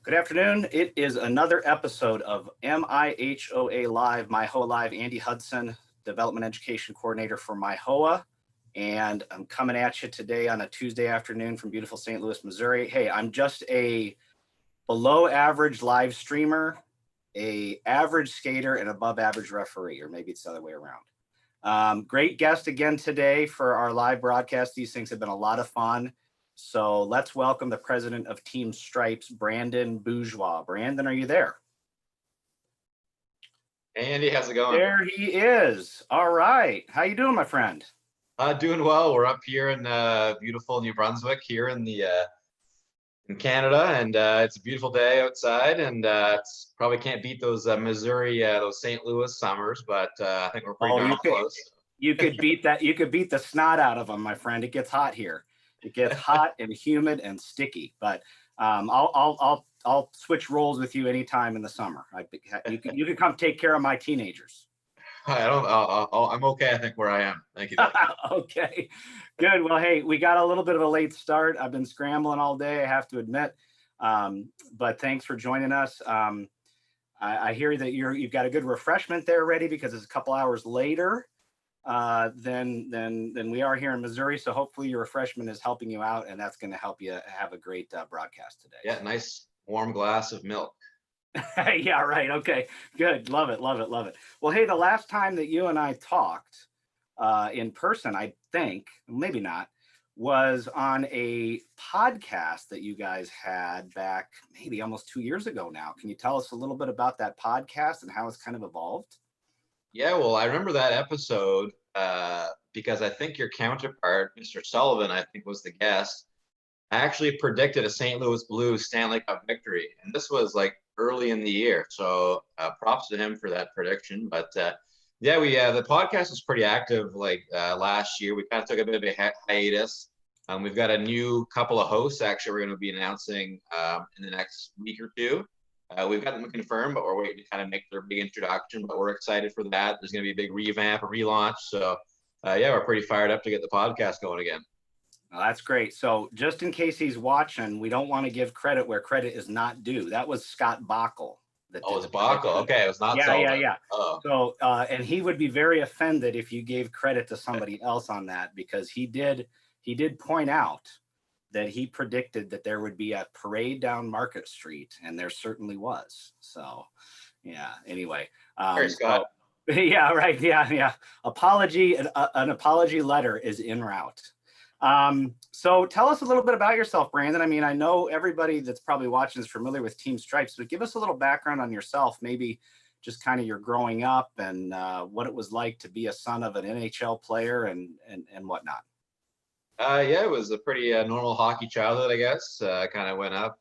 Good afternoon. It is another episode of MIHOA Live, MIHOA Live. Andy Hudson, Development Education Coordinator for MIHOA. And I'm coming at you today on a Tuesday afternoon from beautiful St. Louis, Missouri. Hey, I'm just a below average live streamer, a average skater, and above average referee, or maybe it's the other way around. Great guest again today for our live broadcast. These things have been a lot of fun. So let's welcome the president of Team Stripes, Brandon Bourgeois. Brandon, are you there? Hey, Andy, how's it going? There he is. All right. How you doing, my friend? Doing well. We're up here in beautiful New Brunswick here in Canada, and it's a beautiful day outside, and it's probably can't beat those Missouri, those St. Louis summers, but I think we're pretty darn close. You could beat that. You could beat the snot out of them, my friend. It gets hot here. It gets hot and humid and sticky, but I'll switch roles with you anytime in the summer. You can come take care of my teenagers. I'm okay, I think, where I am. Thank you. Okay, good. Well, hey, we got a little bit of a late start. I've been scrambling all day, I have to admit, but thanks for joining us. I hear that you've got a good refreshment there ready because it's a couple hours later than we are here in Missouri. So hopefully your refreshment is helping you out, and that's going to help you have a great broadcast today. Yeah, nice warm glass of milk. Yeah, right. Okay, good. Love it, love it, love it. Well, hey, the last time that you and I talked in person, I think, maybe not, was on a podcast that you guys had back maybe almost 2 years ago now. Can you tell us a little bit about that podcast and how it's kind of evolved? Yeah, well, I remember that episode because I think your counterpart, Mr. Sullivan, I think was the guest, actually predicted a St. Louis Blues Stanley Cup victory. And this was like early in the year. So props to him for that prediction. But yeah, the podcast was pretty active like last year. We kind of took a bit of a hiatus. We've got a new couple of hosts actually we're going to be announcing in the next week or two. We've got them confirmed, but we're waiting to kind of make their big introduction. But we're excited for that. There's going to be a big revamp, a relaunch. So yeah, we're pretty fired up to get the podcast going again. Oh, that's great. So just in case he's watching, we don't want to give credit where credit is not due. That was Scott Bockel. Oh, it's Bockel. Okay, it was not. Yeah. Oh. So and he would be very offended if you gave credit to somebody else on that, because he did point out that he predicted that there would be a parade down Market Street, and there certainly was. So yeah. Anyway. Scott. So, yeah. Right. Yeah. An apology letter is en route. So tell us a little bit about yourself, Brandon. I mean, I know everybody that's probably watching is familiar with Team Stripes, but give us a little background on yourself, maybe just kind of your growing up and what it was like to be a son of an NHL player and whatnot. Yeah, it was a pretty normal hockey childhood, I guess. Kind of went up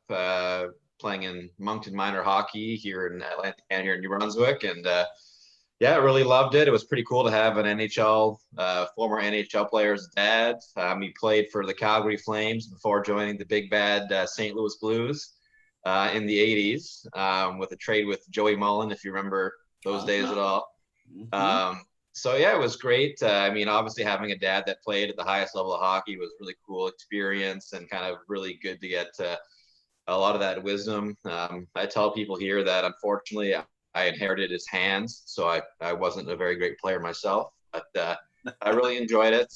playing in Moncton minor hockey here in Atlantic and here in New Brunswick, and yeah, I really loved it. It was pretty cool to have an former NHL player's dad. He played for the Calgary Flames before joining the big bad St. Louis Blues in the 80s with a trade with Joey Mullen, if you remember those days at all. Mm-hmm. So yeah, it was great. I mean, obviously having a dad that played at the highest level of hockey was really cool experience and kind of really good to get a lot of that wisdom. I tell people here that unfortunately I inherited his hands, so I wasn't a very great player myself, but I really enjoyed it.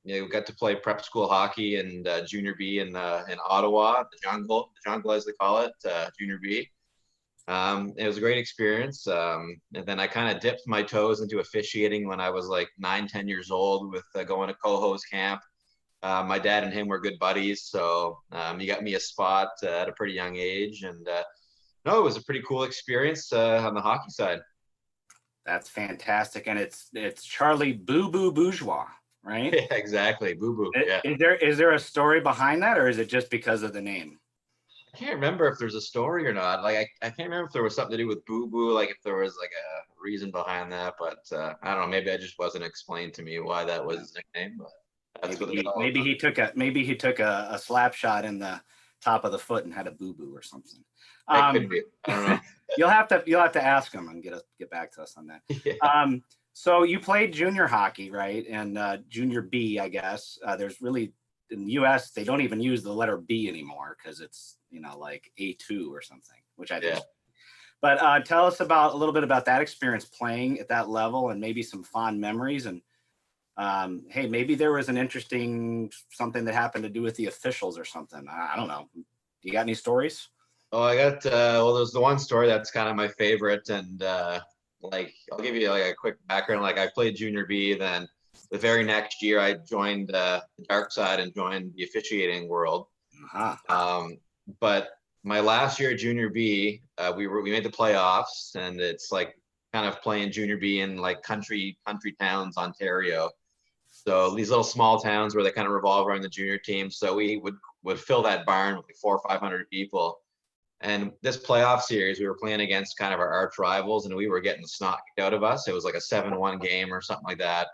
We got to play prep school hockey and junior B in Ottawa, the jungle as they call it, junior B. It was a great experience. And then I kind of dipped my toes into officiating when I was like 9-10 years old with going to co-host camp. My dad and him were good buddies, so he got me a spot at a pretty young age, and no, it was a pretty cool experience on the hockey side. That's fantastic, and it's Charlie Boo Boo Bourgeois, right? Yeah, exactly, Boo Boo. Yeah. Is there a story behind that, or is it just because of the name? I can't remember if there's a story or not. Like I can't remember if there was something to do with Boo Boo, like if there was like a reason behind that. But I don't know. Maybe I just wasn't explained to me why that was his nickname. But that's maybe he took a slap shot in the top of the foot and had a boo boo or something. Could be. I don't know. You'll have to ask him and get back to us on that. Yeah. So you played junior hockey, right? And junior B, I guess. There's really in the US, they don't even use the letter B anymore because it's, like A2 or something, which I think. But tell us a little bit about that experience playing at that level and maybe some fond memories. And hey, maybe there was an interesting something that happened to do with the officials or something. I don't know. You got any stories? Oh, I got well, there's the one story that's kind of my favorite, and like I'll give you like a quick background. Like I played junior B, then the very next year I joined the dark side and joined the officiating world. But my last year at junior B, we made the playoffs, and it's like kind of playing junior B in like country towns, Ontario. So these little small towns where they kind of revolve around the junior team. So we would fill that barn with like 400 or 500 people. And this playoff series, we were playing against kind of our arch rivals, and we were getting the snot kicked out of us. It was like a 7-1 game or something like that.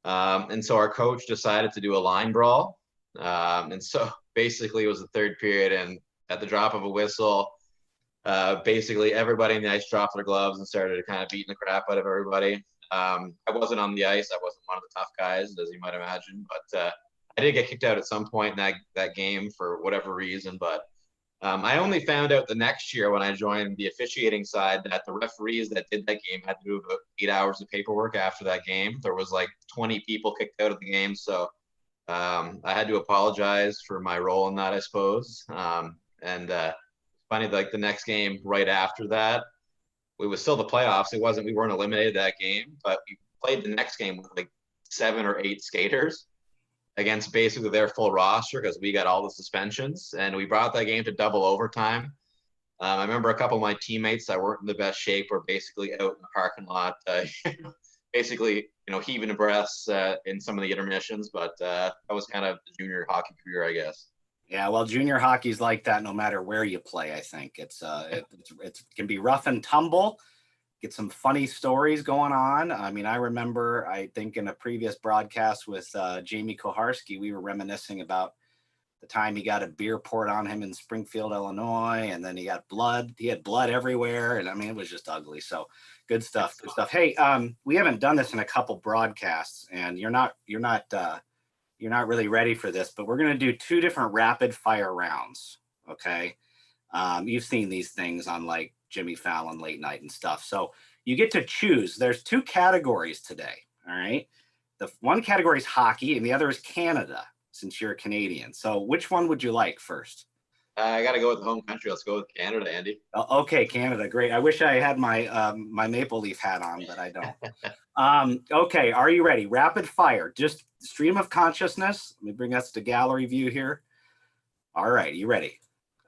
And so our coach decided to do a line brawl. And so basically it was the third period, and at the drop of a whistle, basically everybody in the ice dropped their gloves and started kind of beating the crap out of everybody. I wasn't on the ice. I wasn't one of the tough guys, as you might imagine, but I did get kicked out at some point in that game for whatever reason. But I only found out the next year when I joined the officiating side that the referees that did that game had to do about 8 hours of paperwork after that game. There was like 20 people kicked out of the game. So I had to apologize for my role in that, I suppose. And funny, like the next game right after that, it was still the playoffs. We weren't eliminated that game, but we played the next game with like 7 or 8 skaters against basically their full roster because we got all the suspensions, and we brought that game to double overtime. I remember a couple of my teammates that weren't in the best shape were basically out in the parking lot, basically, heaving breaths in some of the intermissions. But that was kind of the junior hockey career, I guess. Yeah, well, junior hockey's like that no matter where you play. I think it can be rough and tumble. Get some funny stories going on. I mean, I remember, I think in a previous broadcast with Jamie Koharski, we were reminiscing about the time he got a beer poured on him in Springfield, Illinois, and then he got blood. He had blood everywhere, and I mean, it was just ugly. So good stuff. Good stuff. Hey, we haven't done this in a couple broadcasts, and you're not really ready for this, but we're going to do 2 different rapid fire rounds. Okay. You've seen these things on like Jimmy Fallon late night and stuff. So you get to choose. There's 2 categories today. All right. The one category is hockey and the other is Canada, since you're a Canadian. So which one would you like first? I got to go with the home country. Let's go with Canada, Andy. Okay. Canada. Great. I wish I had my, my Maple Leaf hat on, but I don't. Okay. Are you ready? Rapid fire, just stream of consciousness. Let me bring us to gallery view here. All right. You ready?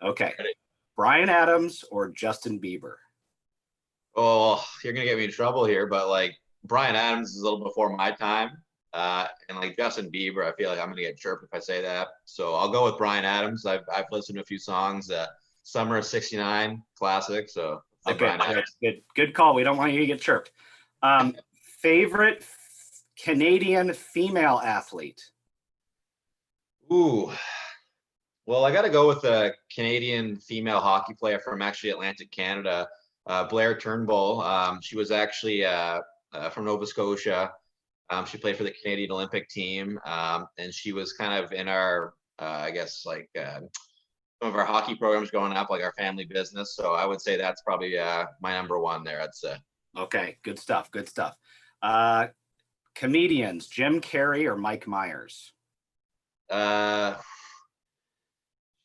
Okay. Ready. Bryan Adams or Justin Bieber? Oh, you're going to get me in trouble here, but like Bryan Adams is a little before my time. And like Justin Bieber, I feel like I'm going to get chirped if I say that. So I'll go with Bryan Adams. I've listened to a few songs. Summer of '69, classic. So okay, good call. We don't want you to get chirped. Favorite Canadian female athlete? Ooh. Well, I got to go with a Canadian female hockey player from actually Atlantic Canada, Blair Turnbull. She was actually from Nova Scotia. She played for the Canadian Olympic team, and she was kind of in our, I guess, like some of our hockey programs growing up, like our family business. So I would say that's probably my number one there. I'd say. Okay, good stuff. Good stuff. Comedians, Jim Carrey or Mike Myers?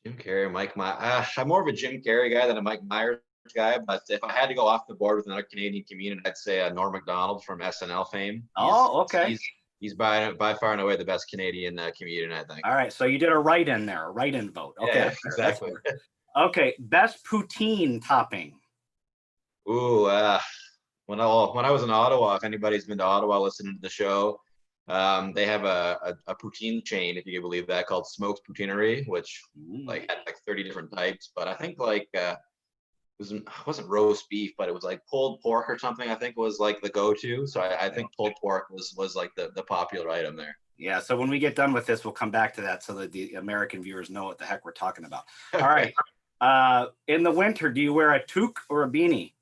Jim Carrey, Mike Myers. I'm more of a Jim Carrey guy than a Mike Myers guy, but if I had to go off the board with another Canadian comedian, I'd say Norm Macdonald from SNL fame. Okay. He's by far and away the best Canadian comedian, I think. All right, so you did a write-in there, a write-in vote. Okay, yeah, exactly. Okay, best poutine topping. Ooh, when I was in Ottawa, if anybody's been to Ottawa listening to the show, they have a poutine chain, if you can believe that, called Smoked Poutineery, which like had like 30 different types. But I think like it wasn't roast beef, but it was like pulled pork or something. I think was like the go-to. So I think pulled pork was like the popular item there. Yeah. So when we get done with this, we'll come back to that so that the American viewers know what the heck we're talking about. All right. In the winter, do you wear a toque or a beanie?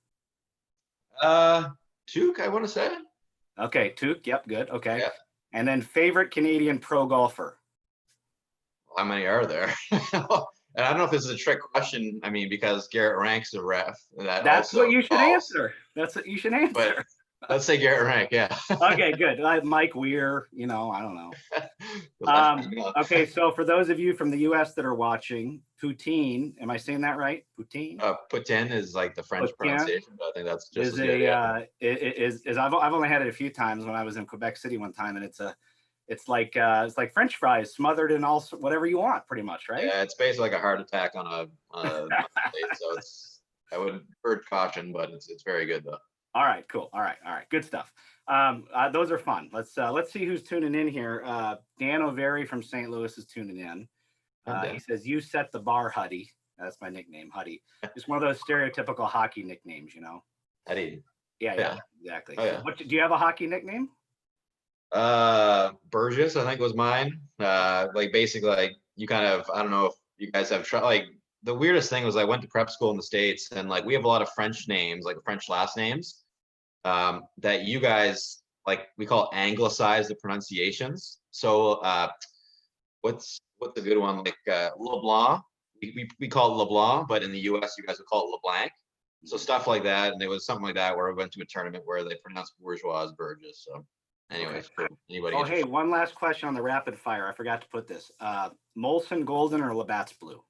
Toque, I want to say. Okay, toque. Yep, good. Okay. Yeah. And then favorite Canadian pro golfer? how many are there? And I don't know if this is a trick question. I mean, because Garrett Rank's a ref. That's what you should Calls. answer. That's what you should But answer. let's say Garrett Rank, yeah. Okay, good. Mike Weir, I don't know. Well, Okay, so for those of you from the U.S. that are watching, poutine, am I saying that right? Poutine? Poutine is like the French Poutine pronunciation, but I think that's just is as good. Yeah. I've only had it a few times when I was in Quebec City one time, and it's like French fries smothered in all whatever you want, pretty much, right? Yeah, it's basically like a heart attack on a plate, so I would urge caution, but it's very good though. All right, cool. All right, good stuff. Those are fun. Let's see who's tuning in here. Dan O'Very from St. Louis is tuning in. He says, "You set the bar, Huddy." That's my nickname, Huddy. Just one of those stereotypical hockey nicknames, Huddy. Yeah, exactly. Oh, yeah. So do you have a hockey nickname? Burgess, I think was mine. Like basically, like you kind of, I don't know if you guys have tried. Like the weirdest thing was I went to prep school in the States, and like we have a lot of French names, like French last names, that you guys like we call anglicize the pronunciations. So what's a good one, like LeBlanc? We call it LeBlanc, but in the US you guys would call it LeBlanc. So stuff like that, and it was something like that where we went to a tournament where they pronounced bourgeois as Burgess. So anyways, Okay. anybody? Oh, hey, one last question on the rapid fire. I forgot to put this. Molson Golden or Labatt's Blue?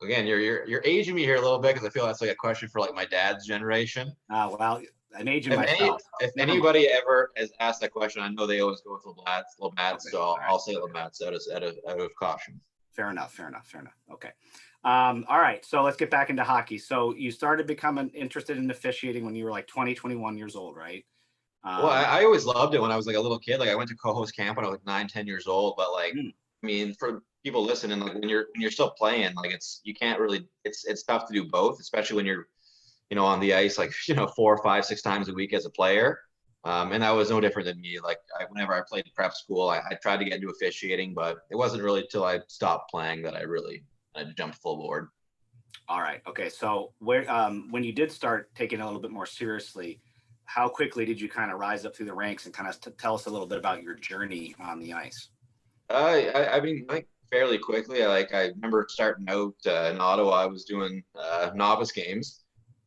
Again, you're aging me here a little bit because I feel that's like a question for like my dad's generation. Well, I'm aging myself. If anybody ever has asked that question, I know they always go with Labatt's. Okay, so I'll say Labatt's out of caution. Fair enough. Okay. All right. So let's get back into hockey. So you started becoming interested in officiating when you were like 20, 21 years old, right? Well, I always loved it when I was like a little kid. Like I went to co-host camp when I was like 9, 10 years old. But like, I mean, for people listening, like when you're still playing, like you can't really. It's tough to do both, especially when you're, on the ice, like 4, 5, 6 times a week as a player. And that was no different than me. Like whenever I played prep school, I tried to get into officiating, but it wasn't really until I stopped playing that I jumped full board. All right. Okay. So when you did start taking it a little bit more seriously, how quickly did you kind of rise up through the ranks and kind of tell us a little bit about your journey on the ice? I mean, like fairly quickly. I remember starting out in Ottawa. I was doing novice games.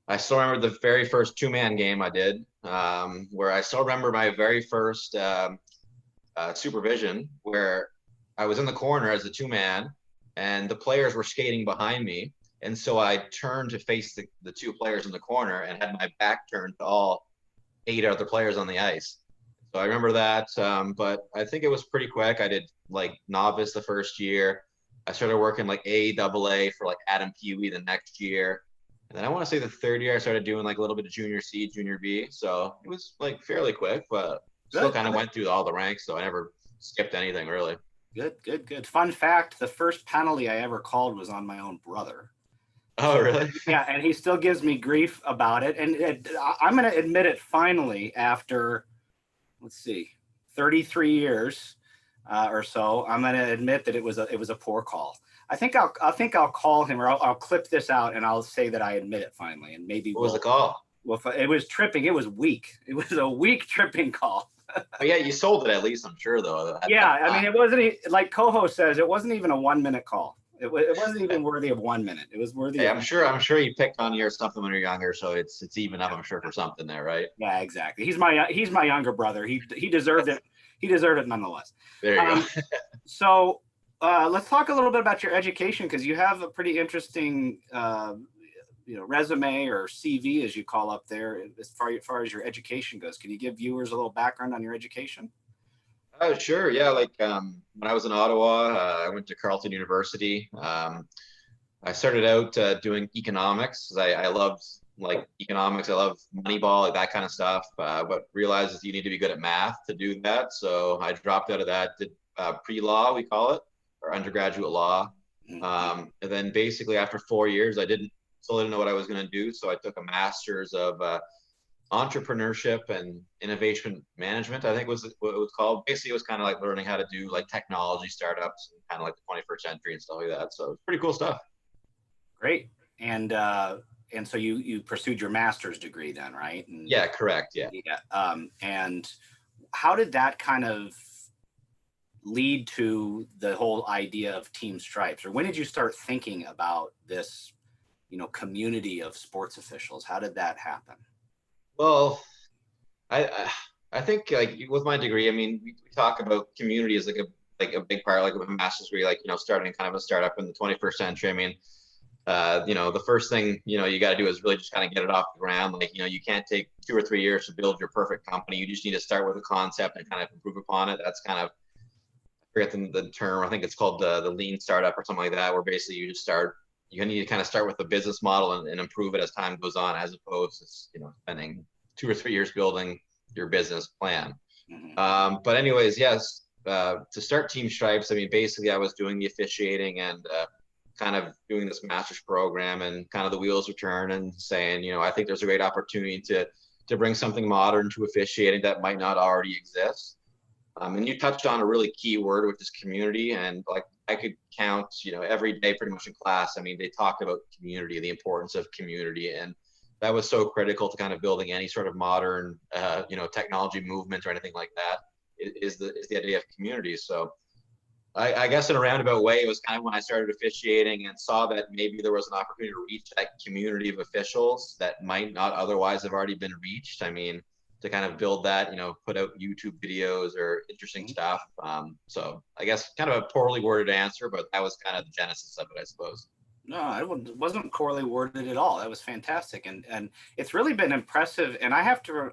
I still remember the very first 2-man game I did, where I still remember my very first supervision, where I was in the corner as a 2-man, and the players were skating behind me. And so I turned to face the 2 players in the corner and had my back turned to all 8 other players on the ice. So I remember that, but I think it was pretty quick. I did like novice the first year. I started working like AA for like Adam Pee-wee the next year. And then I want to say the third year I started doing like a little bit of junior C, junior B. So it was like fairly quick, but still kind of went through all the ranks. So I never skipped anything really. Good. Fun fact, the first penalty I ever called was on my own brother. Oh, really? Yeah, and he still gives me grief about it. And I'm going to admit it finally after, let's see, 33 years or so. I'm going to admit that it was a poor call. I think I'll call him, or I'll clip this out and I'll say that I admit it finally. And maybe what was the call? Well, it was tripping. It was weak. It was a weak tripping call. Oh, yeah, you sold it at least, I'm sure, though. Yeah, I mean, it wasn't like Coho says. It wasn't even a 1-minute call. It wasn't even worthy of 1 minute. It was worthy. Hey, I'm sure you picked on you or something when you're younger, so it's even up, I'm sure, for something there, right? Yeah, exactly. He's my younger brother. He deserved it. He deserved it nonetheless. There you go. So let's talk a little bit about your education, because you have a pretty interesting resume, or CV as you call up there, as far as your education goes. Can you give viewers a little background on your education? Oh, sure. Yeah. Like when I was in Ottawa, I went to Carleton University. I started out doing economics. I loved like economics. I love Moneyball, like that kind of stuff. But realized that you need to be good at math to do that. So I dropped out of that, did pre-law, we call it, or undergraduate law. And then basically after 4 years, I still didn't know what I was going to do. So I took a master's of entrepreneurship and innovation management, I think was what it was called. Basically, it was kind of like learning how to do like technology startups and kind of like the 21st century and stuff like that. So it's pretty cool stuff. Great. And so you pursued your master's degree then, right? Yeah, correct. Yeah. And how did that kind of lead to the whole idea of team stripes, or when did you start thinking about this, community of sports officials? How did that happen? Well, I think like with my degree, I mean, we talk about community as like a big part, like with a master's degree, like starting kind of a startup in the 21st century. I mean, the first thing you got to do is really just kind of get it off the ground. Like you can't take 2 or 3 years to build your perfect company. You just need to start with a concept and kind of improve upon it. That's kind of, I forget the term. I think it's called the lean startup or something like that, where basically you just start. You need to kind of start with a business model and improve it as time goes on, as opposed to spending 2 or 3 years building your business plan. But anyways, yes, to start Team Stripes, I mean, basically I was doing the officiating and kind of doing this master's program, and kind of the wheels were turning and saying, I think there's a great opportunity to bring something modern to officiating that might not already exist. And you touched on a really key word, which is community. And like I could count, every day pretty much in class. I mean, they talked about community, the importance of community, and that was so critical to kind of building any sort of modern, technology movement or anything like that. Is the idea of community. So I guess in a roundabout way, it was kind of when I started officiating and saw that maybe there was an opportunity to reach that community of officials that might not otherwise have already been reached. I mean, to kind of build that, put out YouTube videos or interesting stuff. So I guess kind of a poorly worded answer, but that was kind of the genesis of it, I suppose. No, it wasn't poorly worded at all. That was fantastic, and it's really been impressive. And I have to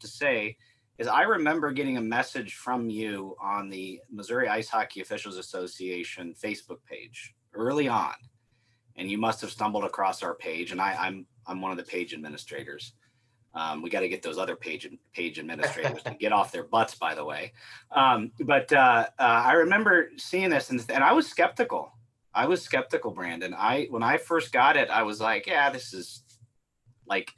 say, is I remember getting a message from you on the Missouri Ice Hockey Officials Association Facebook page early on, and you must have stumbled across our page. And I'm one of the page administrators. We got to get those other page administrators to get off their butts, by the way. But I remember seeing this, and I was skeptical. Brandon. When I first got it, I was like, yeah, this is like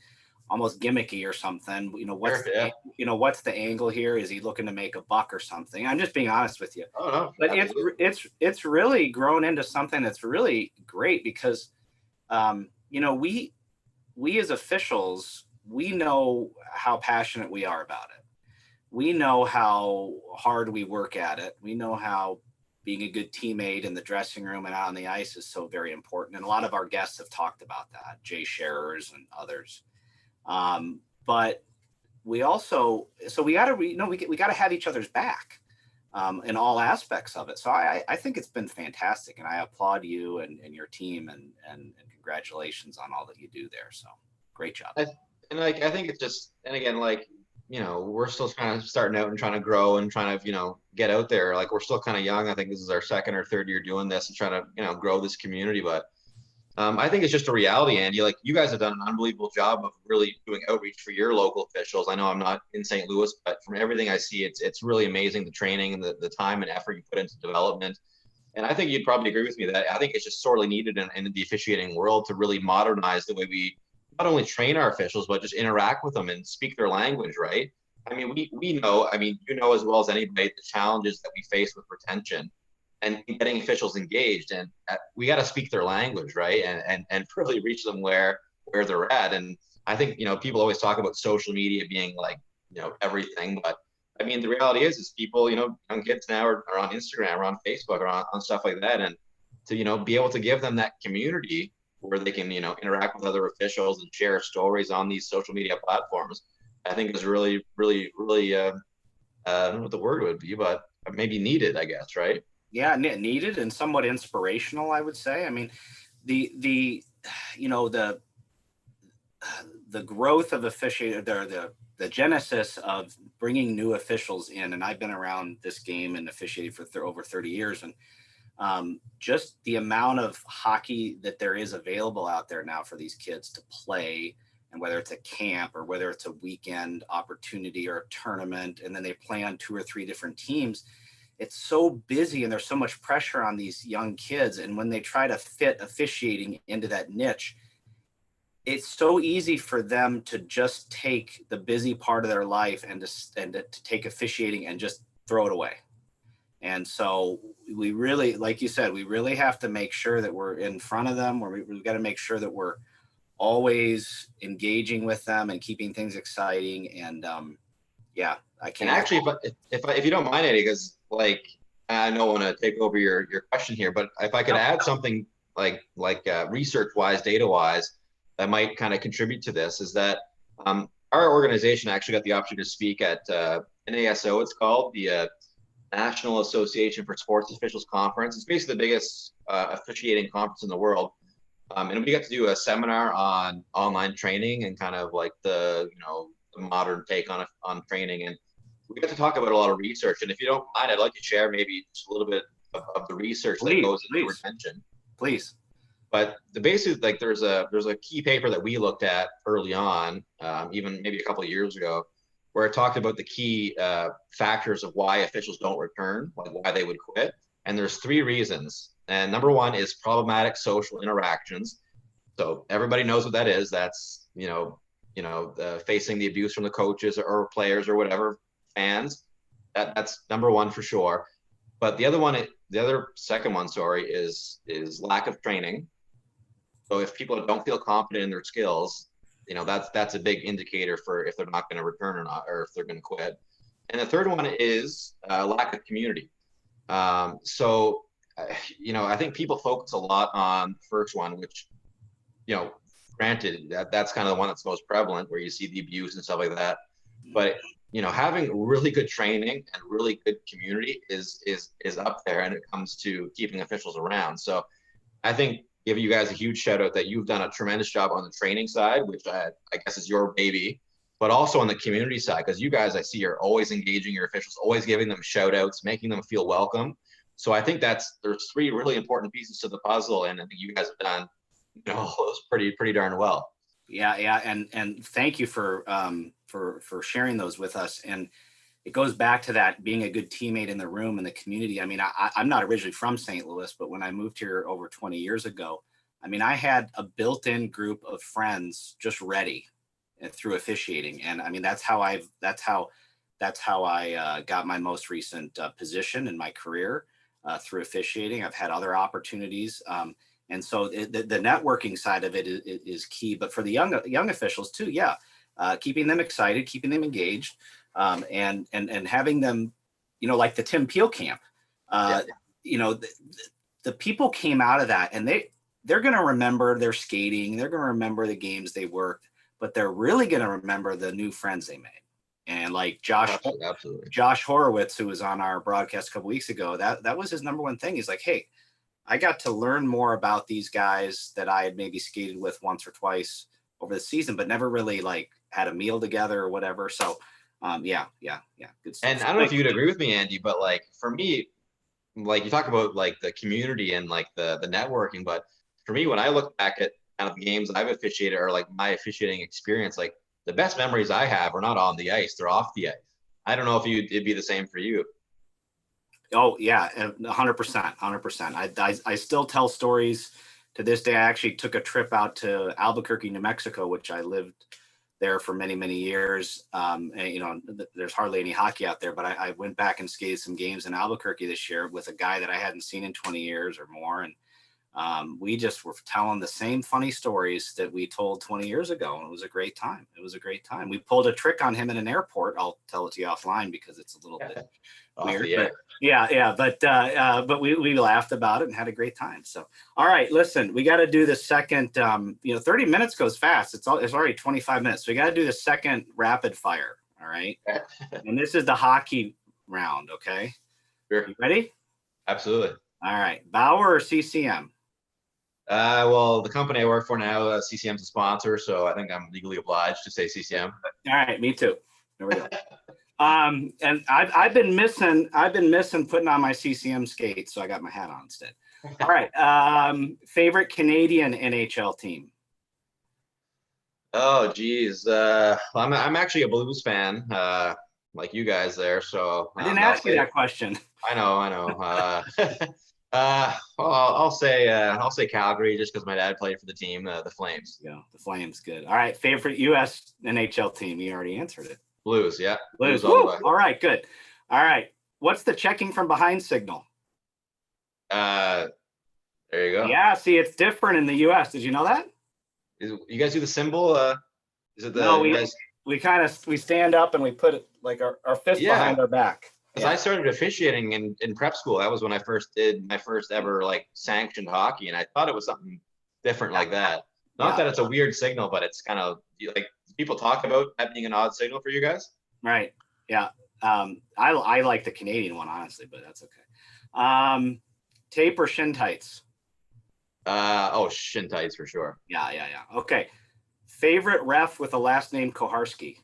almost gimmicky or something. What's the angle here? Is he looking to make a buck or something? I'm just being honest with you. Oh no, but it's really grown into something that's really great, because we as officials, we know how passionate we are about it. We know how hard we work at it. We know how being a good teammate in the dressing room and out on the ice is so very important. And a lot of our guests have talked about that, Jay Scherers and others. But we also, we got to have each other's back in all aspects of it. So I think it's been fantastic, and I applaud you and your team, and congratulations on all that you do there. So great job. I think it's just, and again, like, we're still kind of starting out and trying to grow and trying to, get out there. Like, we're still kind of young. I think this is our second or third year doing this and trying to, grow this community. But I think it's just a reality, Andy. Like, you guys have done an unbelievable job of really doing outreach for your local officials. I know I'm not in St. Louis, but from everything I see, it's really amazing, the training and the time and effort you put into development. And I think you'd probably agree with me that I think it's just sorely needed in the officiating world to really modernize the way we not only train our officials, but just interact with them and speak their language, right? I mean, we know, you know as well as anybody, the challenges that we face with retention and getting officials engaged, and we got to speak their language, right? And really reach them where they're at. And I think, people always talk about social media being like, everything, but I mean, the reality is people, young kids now are on Instagram or on Facebook or on stuff like that. And to, be able to give them that community where they can, interact with other officials and share stories on these social media platforms, I think is really, really, really, I don't know what the word would be, but maybe needed, I guess, right? Yeah, needed and somewhat inspirational, I would say. I mean, the growth of officiating, the genesis of bringing new officials in, and I've been around this game and officiating for over 30 years, and just the amount of hockey that there is available out there now for these kids to play, and whether it's a camp or whether it's a weekend opportunity or a tournament, and then they play on 2 or 3 different teams. It's so busy, and there's so much pressure on these young kids. And when they try to fit officiating into that niche, it's so easy for them to just take the busy part of their life and to take officiating and just throw it away. And so we really, like you said, we really have to make sure that we're in front of them, where we've got to make sure that we're always engaging with them and keeping things exciting. And I can't. And actually, if you don't mind, Eddie, because like, I don't want to take over your question here, but if I could add something like research-wise, data-wise, that might kind of contribute to this, is that our organization actually got the opportunity to speak at NASO, it's called, the National Association for Sports Officials Conference. It's basically the biggest officiating conference in the world. And we got to do a seminar on online training and kind of like the modern take on training. And we got to talk about a lot of research. And if you don't mind, I'd like to share maybe just a little bit of the research that goes into retention. Please. But the basic, like there's a key paper that we looked at early on, even maybe a couple of years ago, where it talked about the key factors of why officials don't return, like why they would quit. And there's 3 reasons. And number 1 is problematic social interactions. So everybody knows what that is. That's, facing the abuse from the coaches or players or whatever, fans. That's number 1 for sure. But the other second one, is lack of training. So if people don't feel confident in their skills, that's a big indicator for if they're not going to return or not, or if they're going to quit. And the third one is lack of community. I think people focus a lot on the first one, which, granted that's kind of the one that's most prevalent, where you see the abuse and stuff like that. But having really good training and really good community is up there, and it comes to keeping officials around. So I think give you guys a huge shout out that you've done a tremendous job on the training side, which I guess is your baby, but also on the community side, because you guys, I see, are always engaging your officials, always giving them shout outs, making them feel welcome. So I think there's 3 really important pieces to the puzzle, and I think you guys have done those pretty darn well. Yeah, and thank you for sharing those with us. And it goes back to that being a good teammate in the room and the community. I mean, I'm not originally from St. Louis, but when I moved here over 20 years ago, I mean, I had a built-in group of friends just ready through officiating. And I mean, that's how I got my most recent position in my career through officiating. I've had other opportunities. And so the networking side of it is key. But for the young officials too, keeping them excited, keeping them engaged. And having them, like the Tim Peel camp, the people came out of that, and they're going to remember their skating. They're going to remember the games they worked, but they're really going to remember the new friends they made. And like Josh Horowitz, who was on our broadcast a couple weeks ago, that was his number 1 thing. He's like, hey, I got to learn more about these guys that I had maybe skated with once or twice over the season, but never really like had a meal together or whatever. So good stuff. And I don't know if you'd agree with me, Andy, but like for me, like you talk about like the community and like the networking, but for me, when I look back at kind of the games I've officiated or like my officiating experience, like the best memories I have are not on the ice, they're off the ice. I don't know if it'd be the same for you. Oh yeah, 100%. I still tell stories to this day. I actually took a trip out to Albuquerque, New Mexico, which I lived there for many, many years. And, there's hardly any hockey out there, but I went back and skated some games in Albuquerque this year with a guy that I hadn't seen in 20 years or more. And we just were telling the same funny stories that we told 20 years ago. And it was a great time. We pulled a trick on him in an airport. I'll tell it to you offline because it's a little bit weird. But we laughed about it and had a great time. So, all right, listen, we got to do the second, 30 minutes goes fast. It's already 25 minutes. So we got to do the second rapid fire. All right. And this is the hockey round. Okay. Sure. You ready? Absolutely. All right. Bauer or CCM? Well, the company I work for now, CCM's a sponsor, so I think I'm legally obliged to say CCM. All right, me too. There we go. And I've been missing putting on my CCM skates, so I got my hat on instead. All right. Favorite Canadian NHL team? Oh, geez. I'm actually a Blues fan, like you guys there. So I didn't ask you that question. I know. I'll say Calgary just because my dad played for the team, the Flames. Yeah, the Flames, good. All right, favorite U.S. NHL team? You already answered it. Blues, yeah. Blues. All right, good. All right, what's the checking from behind signal? There you go. Yeah, see, it's different in the U.S. Did you know that? You guys do the symbol? Is it the? No, we stand up and we put it like our fist behind our back. Because I started officiating in prep school. That was when I first did my first ever like sanctioned hockey, and I thought it was something different like that. Not that it's a weird signal, but it's kind of like people talk about that being an odd signal for you guys. Right. Yeah. I like the Canadian one, honestly, but that's okay. Tape or shin tights? Oh, shin tights for sure. Yeah. Okay. Favorite ref with a last name Koharski?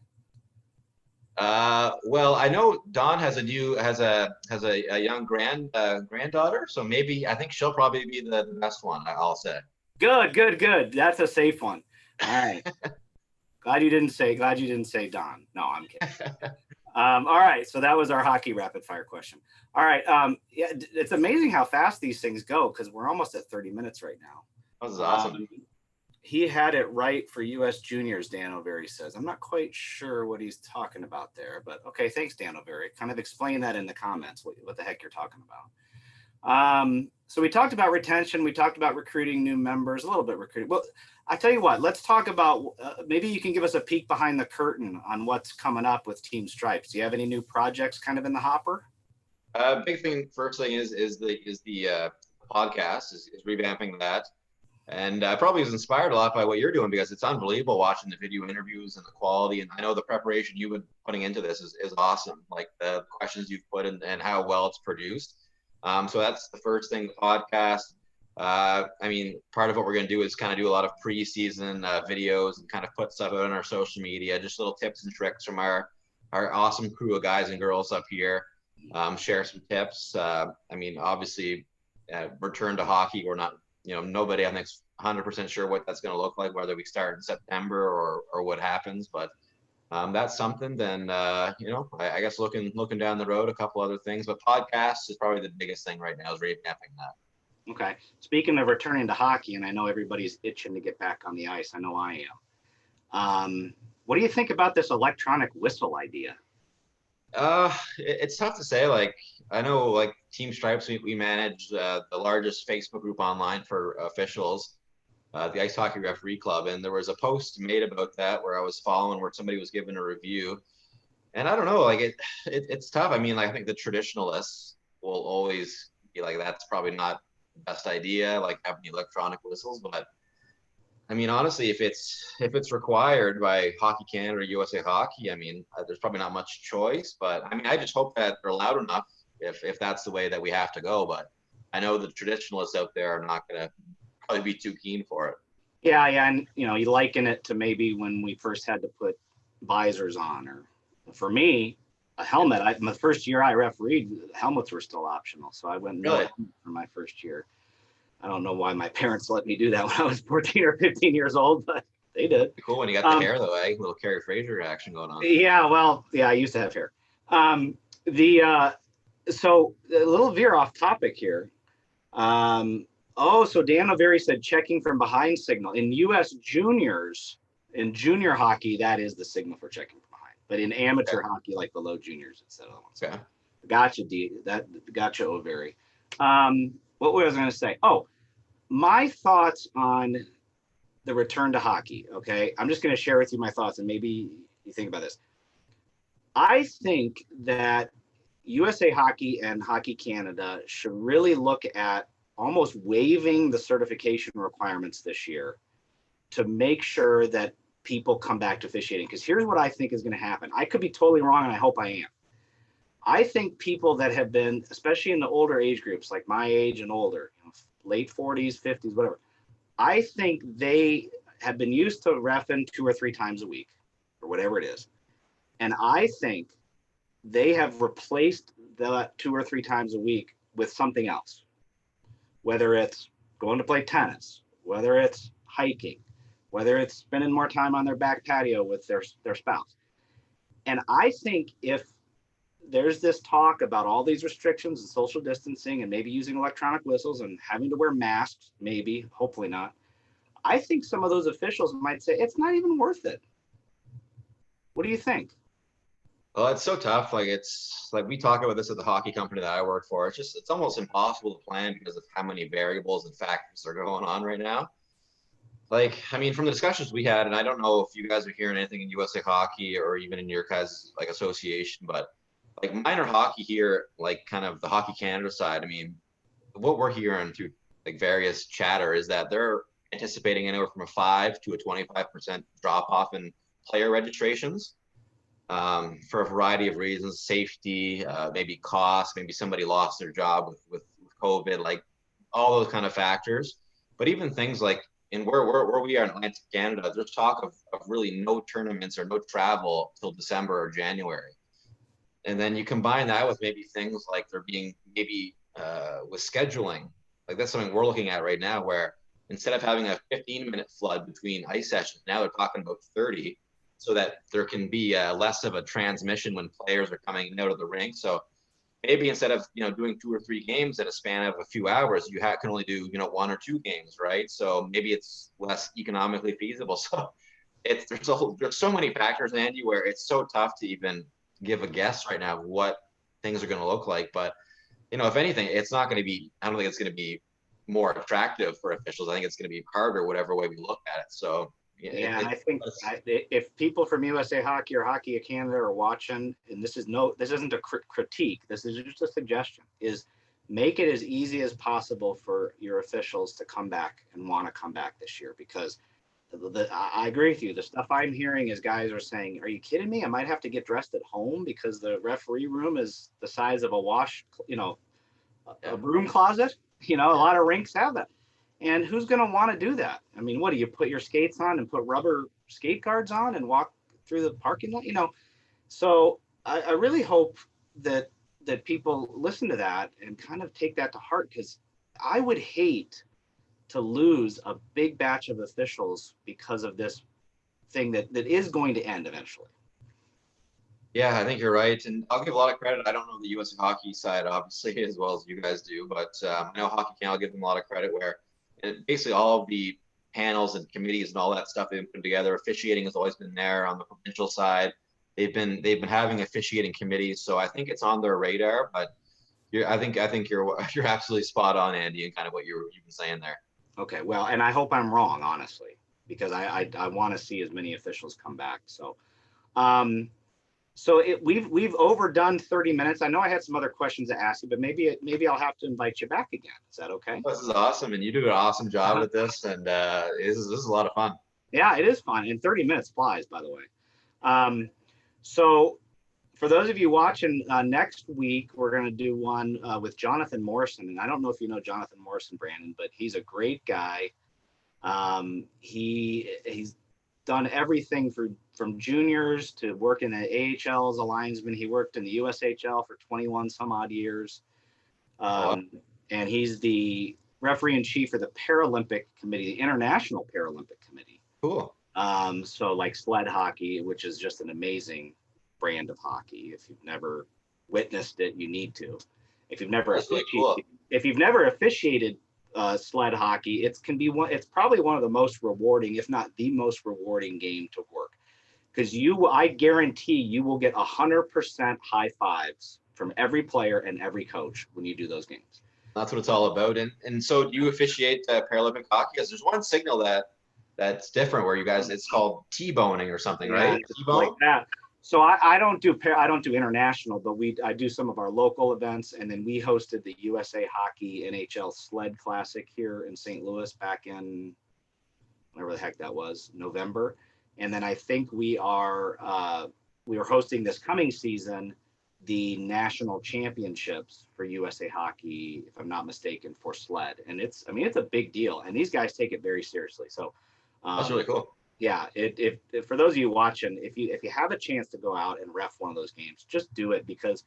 Well, I know Dawn has a young granddaughter, so maybe I think she'll probably be the best one. I'll say. Good. That's a safe one. All right. Glad you didn't say Don. No, I'm kidding. All right. So that was our hockey rapid fire question. All right. Yeah, it's amazing how fast these things go because we're almost at 30 minutes right now. This is awesome. He had it right for U.S. juniors, Dan O'Very says. I'm not quite sure what he's talking about there, but okay. Thanks, Dan O'Very. Kind of explain that in the comments, what the heck you're talking about. So we talked about retention. We talked about recruiting new members, a little bit recruiting. Well, I tell you what, let's talk about, maybe you can give us a peek behind the curtain on what's coming up with Team Stripes. Do you have any new projects kind of in the hopper? Big thing, first thing is the podcast is revamping that. And I probably was inspired a lot by what you're doing because it's unbelievable watching the video interviews and the quality. And I know the preparation you've been putting into this is awesome. Like the questions you've put in and how well it's produced. So that's the first thing, the podcast. I mean, part of what we're going to do is kind of do a lot of preseason videos and kind of put stuff out on our social media, just little tips and tricks from our awesome crew of guys and girls up here. Share some tips. I mean, obviously, return to hockey. We're not, nobody I think's 100% sure what that's going to look like, whether we start in September or what happens. But that's something. Then I guess looking down the road, a couple other things. But podcasts is probably the biggest thing right now is revamping that. Okay. Speaking of returning to hockey, and I know everybody's itching to get back on the ice. I know I am. What do you think about this electronic whistle idea? It's tough to say. Like, I know, like Team Stripes, we manage the largest Facebook group online for officials, the Ice Hockey Referee Club, and there was a post made about that where I was following where somebody was giving a review, and I don't know, like it's tough. I mean, I think the traditionalists will always be like, that's probably not the best idea, like having electronic whistles, but I mean, honestly, if it's required by Hockey Canada or USA Hockey, I mean, there's probably not much choice. But I mean, I just hope that they're loud enough if that's the way that we have to go. But I know the traditionalists out there are not going to probably be too keen for it. Yeah, and you liken it to maybe when we first had to put visors on, or for me, a helmet. My first year I refereed, helmets were still optional, so I went really for my first year. I don't know why my parents let me do that when I was 14 or 15 years old, but they did. Cool when you got the hair though, eh? Little Carrie Fraser action going on. Yeah, well, yeah, I used to have hair. So a little veer off topic here. So Dan O'Very said checking from behind signal. In U.S. juniors, in junior hockey, that is the signal for checking from behind. But in amateur hockey, like below juniors, it's the other ones. Okay. Gotcha, O'Very. What was I going to say? Oh, my thoughts on the return to hockey. Okay. I'm just going to share with you my thoughts and maybe you think about this. I think that USA Hockey and Hockey Canada should really look at almost waiving the certification requirements this year to make sure that people come back to officiating. Because here's what I think is going to happen. I could be totally wrong, and I hope I am. I think people that have been, especially in the older age groups, like my age and older, late 40s, 50s, whatever, I think they have been used to reffing 2 or 3 times a week or whatever it is. And I think they have replaced that 2 or 3 times a week with something else, whether it's going to play tennis, whether it's hiking, whether it's spending more time on their back patio with their spouse. And I think if there's this talk about all these restrictions and social distancing and maybe using electronic whistles and having to wear masks, maybe, hopefully not, I think some of those officials might say it's not even worth it. What do you think? Well, it's so tough. Like, it's like we talk about this at the hockey company that I work for. It's almost impossible to plan because of how many variables and factors are going on right now. Like, I mean, from the discussions we had, and I don't know if you guys are hearing anything in USA Hockey or even in your guys' like association, but like minor hockey here, like kind of the Hockey Canada side. I mean, what we're hearing through like various chatter is that they're anticipating anywhere from a 5 to a 25% drop off in player registrations, for a variety of reasons, safety, maybe cost, maybe somebody lost their job with COVID, like all those kind of factors. But even things like in where we are in Atlantic Canada, there's talk of really no tournaments or no travel till December or January. And then you combine that with maybe things like there being maybe with scheduling, like that's something we're looking at right now, where instead of having a 15-minute flood between ice sessions, now they're talking about 30, so that there can be less of a transmission when players are coming out of the rink. So maybe instead of doing 2 or 3 games in a span of a few hours, you can only do 1 or 2 games, right? So maybe it's less economically feasible. So there's so many factors, Andy, where it's so tough to even give a guess right now what things are going to look like. But if anything, it's not going to be. I don't think it's going to be more attractive for officials. I think it's going to be harder, whatever way we look at it. So yeah, and I think if people from USA Hockey or Hockey Canada are watching, and this isn't a critique, this is just a suggestion, is make it as easy as possible for your officials to come back and want to come back this year, because I agree with you. The stuff I'm hearing is guys are saying, are you kidding me? I might have to get dressed at home because the referee room is the size of a broom closet. A lot of rinks have that. And who's going to want to do that? I mean, what do you put your skates on and put rubber skate guards on and walk through the parking lot? So I really hope that people listen to that and kind of take that to heart, because I would hate to lose a big batch of officials because of this thing that is going to end eventually. Yeah, I think you're right. And I'll give a lot of credit. I don't know the US Hockey side, obviously, as well as you guys do, but I know Hockey Canada, I'll give them a lot of credit where basically all of the panels and committees and all that stuff they've been put together. Officiating has always been there on the provincial side. They've been having officiating committees, so I think it's on their radar. But I think you're absolutely spot on, Andy, and kind of what you've been saying there. Okay, well, and I hope I'm wrong, honestly, because I want to see as many officials come back. So, we've overdone 30 minutes. I know I had some other questions to ask you, but maybe I'll have to invite you back again. Is that okay? This is awesome, and you do an awesome job with this, and this is a lot of fun. Yeah, it is fun, and 30 minutes flies, by the way. So for those of you watching, next week, we're going to do one with Jonathan Morrison. And I don't know if you know Jonathan Morrison, Brandon, but he's a great guy. He's done everything from juniors to working at AHL as a linesman. He worked in the USHL for 21 some odd years. And he's the referee in chief for the Paralympic Committee, the International Paralympic Committee. Cool. So like sled hockey, which is just an amazing brand of hockey. If you've never witnessed it, you need to. If you've never officiated sled hockey, it's probably one of the most rewarding, if not the most rewarding game to work, because I guarantee you will get 100% high fives from every player and every coach when you do those games. That's what it's all about. And so do you officiate Paralympic hockey? Because there's one signal that's different where you guys, it's called T-boning or something, right? T-bone? Like that. So I don't do international, but I do some of our local events, and then we hosted the USA Hockey NHL Sled Classic here in St. Louis back in whatever the heck that was, November. And then I think we are hosting this coming season the national championships for USA Hockey, if I'm not mistaken, for sled. And it's a big deal, and these guys take it very seriously. So that's really cool. Yeah, if for those of you watching, if you have a chance to go out and ref one of those games, just do it, because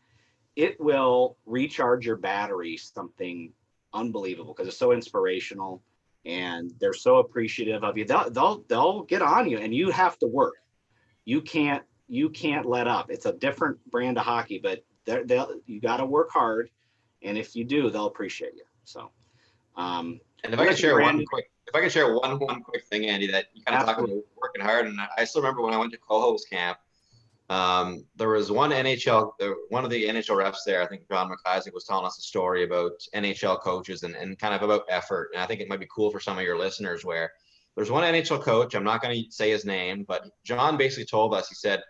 it will recharge your battery something unbelievable, because it's so inspirational and they're so appreciative of you. They'll get on you, and you have to work. You can't let up. It's a different brand of hockey, but you got to work hard, and if you do, they'll appreciate you. So, and if I could share one quick thing, Andy, that you kind of talked about working hard, and I still remember when I went to co-host camp, there was one of the NHL refs there. I think John McIsaac was telling us a story about NHL coaches and kind of about effort. And I think it might be cool for some of your listeners, where there's one NHL coach, I'm not going to say his name, but John basically told us, he said,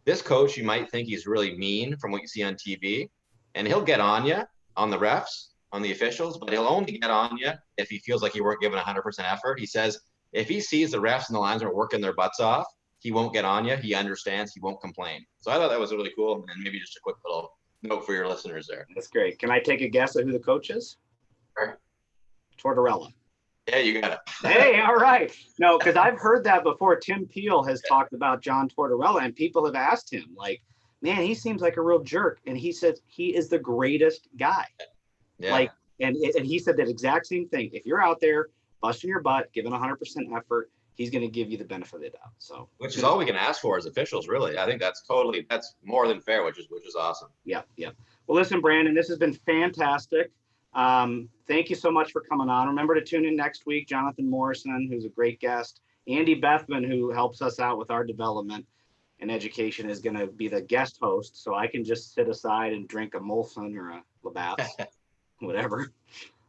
this coach, you might think he's really mean from what you see on TV, and he'll get on you, on the refs, on the officials, but he'll only get on you if he feels like you weren't giving 100% effort. He says if he sees the refs and the linesmen are working their butts off, he won't get on you. He understands. He won't complain. So I thought that was really cool, and maybe just a quick little note for your listeners there. That's great. Can I take a guess at who the coach is? Sure. Tortorella. Yeah, you got it. Hey, all right. No, because I've heard that before. Tim Peel has talked about John Tortorella, and people have asked him, like, man, he seems like a real jerk. And he says he is the greatest guy. Yeah. Like, and he said that exact same thing. If you're out there busting your butt, giving 100% effort, he's going to give you the benefit of the doubt. So, which is all we can ask for as officials, really. I think that's more than fair, which is awesome. Yeah. Well, listen, Brandon, this has been fantastic. Thank you so much for coming on. Remember to tune in next week. Jonathan Morrison, who's a great guest. Andy Bethman, who helps us out with our development and education, is going to be the guest host. So I can just sit aside and drink a Molson or a Labatt's, whatever.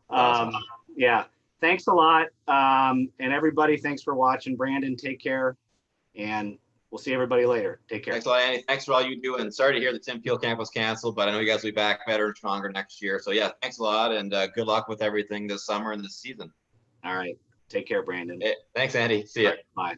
Awesome. Yeah. Thanks a lot. And everybody, thanks for watching. Brandon, take care. And we'll see everybody later. Take care. Thanks a lot, Andy. Thanks for all you do. And sorry to hear the Tim Peel camp was canceled, but I know you guys will be back better and stronger next year. So yeah, thanks a lot, and good luck with everything this summer and this season. All right. Take care, Brandon. Hey, thanks, Andy. See ya. Bye.